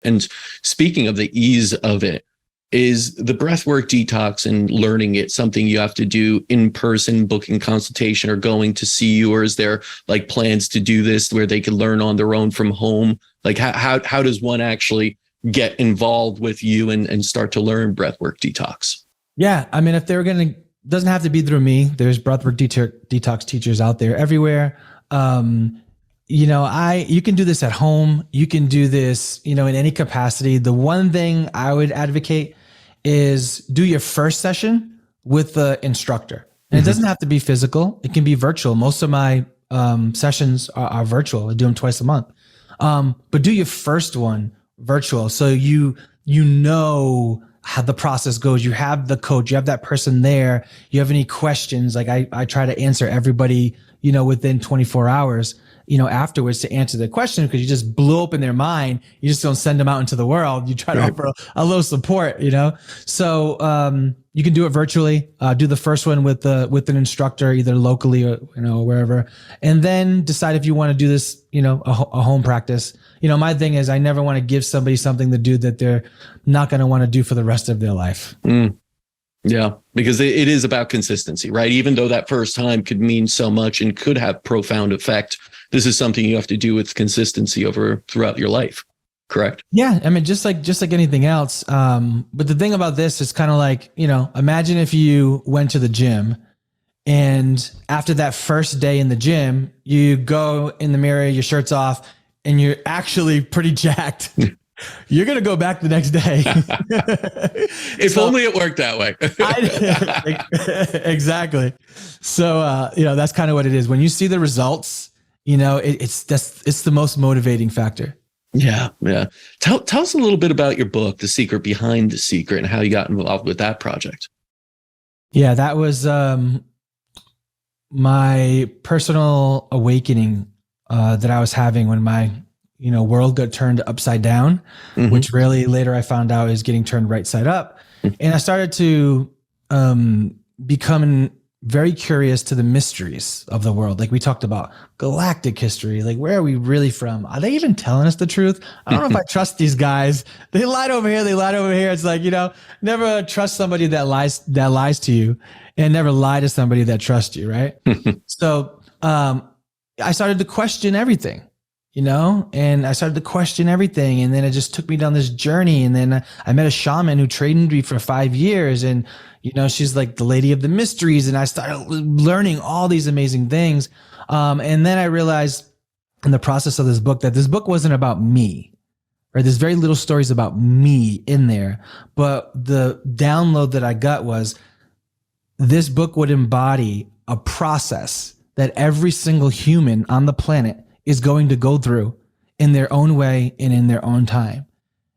And speaking of the ease of it, is the breathwork detox and learning it something you have to do in person, booking consultation or going to see you? Or is there like plans to do this where they can learn on their own from home? Like how does one actually get involved with you and start to learn breathwork detox? Yeah. I mean, if they're going to, doesn't have to be through me. There's breathwork detox teachers out there everywhere. You can do this at home. You can do this, in any capacity. The one thing I would advocate is do your first session with the instructor. And it doesn't have to be physical. It can be virtual. Most of my sessions are virtual. I do them twice a month. But do your first one virtual. So you know how the process goes. You have the coach, you have that person there. You have any questions? Like I try to answer everybody, within 24 hours. Afterwards to answer the question, because you just blew open their mind. You just don't send them out into the world. You try to offer a little support, So you can do it virtually. Do the first one with an instructor, either locally or wherever, and then decide if you want to do this, a home practice. My thing is I never want to give somebody something to do that they're not going to want to do for the rest of their life. Yeah, because it is about consistency, right? Even though that first time could mean so much and could have profound effect, this is something you have to do with consistency throughout your life. Correct? Yeah. I mean, just like anything else. But the thing about this is kind of like, imagine if you went to the gym and after that first day in the gym, you go in the mirror, your shirt's off and you're actually pretty jacked. You're going to go back the next day. If only it worked that way. Exactly. So, that's kind of what it is. When you see the results, it's the most motivating factor. Yeah. Yeah. Tell us a little bit about your book, The Secret Behind the Secret, and how you got involved with that project. Yeah, that was my personal awakening that I was having when my world got turned upside down, which really later I found out is getting turned right side up. And I started to become very curious to the mysteries of the world. Like we talked about galactic history. Like, where are we really from? Are they even telling us the truth? I don't know if I trust these guys. They lied over here. They lied over here. It's like, never trust somebody that lies to you, and never lie to somebody that trusts you. Right. So, I started to question everything. And I started to question everything. And then it just took me down this journey. And then I met a shaman who trained me for 5 years. And, she's like the lady of the mysteries. And I started learning all these amazing things. And then I realized in the process of this book that this book wasn't about me, right? There's very little stories about me in there. But the download that I got was this book would embody a process that every single human on the planet is going to go through in their own way and in their own time.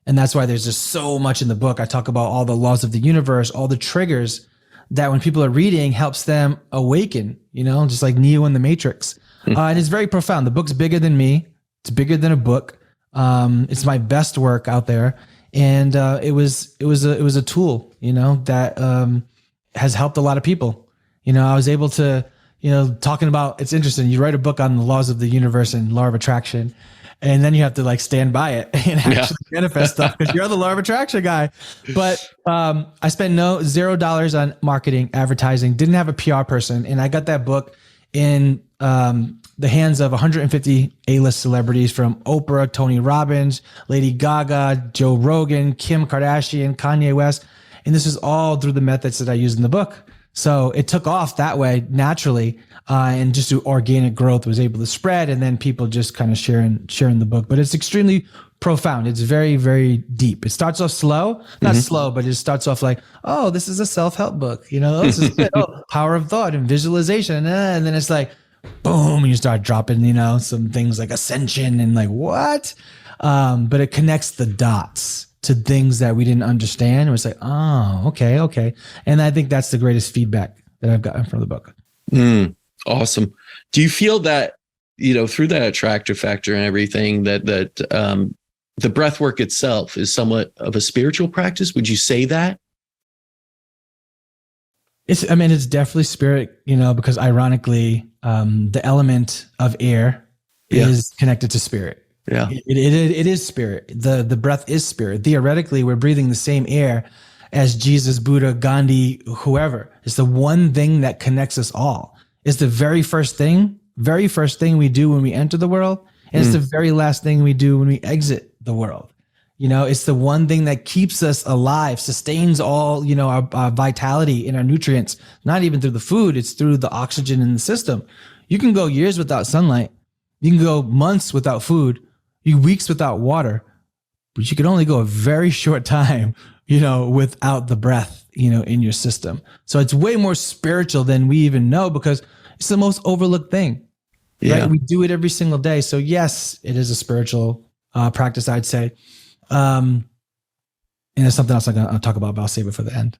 And that's why there's just so much in the book. I talk about all the laws of the universe, all the triggers that when people are reading helps them awaken, just like Neo in the Matrix. And it's very profound. The book's bigger than me. It's bigger than a book. It's my best work out there. And it was a tool, that has helped a lot of people. I was able to, talking about, it's interesting. You write a book on the laws of the universe and law of attraction, and then you have to stand by it and actually manifest stuff because you're the law of attraction guy. But I spent $0 on marketing, advertising, didn't have a PR person. And I got that book in the hands of 150 A-list celebrities, from Oprah, Tony Robbins, Lady Gaga, Joe Rogan, Kim Kardashian, Kanye West. And this is all through the methods that I used in the book. So it took off that way naturally, and just through organic growth was able to spread, and then people just kind of sharing the book. But it's extremely profound. It's very, very deep. It starts off slow, not slow, but it starts off like, oh, this is a self-help book. This is good. Oh, power of thought and visualization. And then it's like, boom, and you start dropping, some things like ascension and like, what? But it connects the dots to things that we didn't understand. It was like, oh, okay. And I think that's the greatest feedback that I've gotten from the book. Awesome. Do you feel that, through that attractive factor and everything, that the breath work itself is somewhat of a spiritual practice? Would you say that? It's definitely spirit, because ironically, the element of air is connected to spirit. Yeah. It is spirit. The breath is spirit. Theoretically, we're breathing the same air as Jesus, Buddha, Gandhi, whoever. It's the one thing that connects us all. It's the very first thing we do when we enter the world. And it's the very last thing we do when we exit the world. You know, it's the one thing that keeps us alive, sustains all, you know, our vitality and our nutrients, not even through the food. It's through the oxygen in the system. You can go years without sunlight. You can go months without food, weeks without water, but you can only go a very short time, you know, without the breath, you know, in your system. So it's way more spiritual than we even know, because it's the most overlooked thing. Yeah. Right? We do it every single day. So yes, it is a spiritual practice, I'd say. And there's something else I'll talk about, but I'll save it for the end.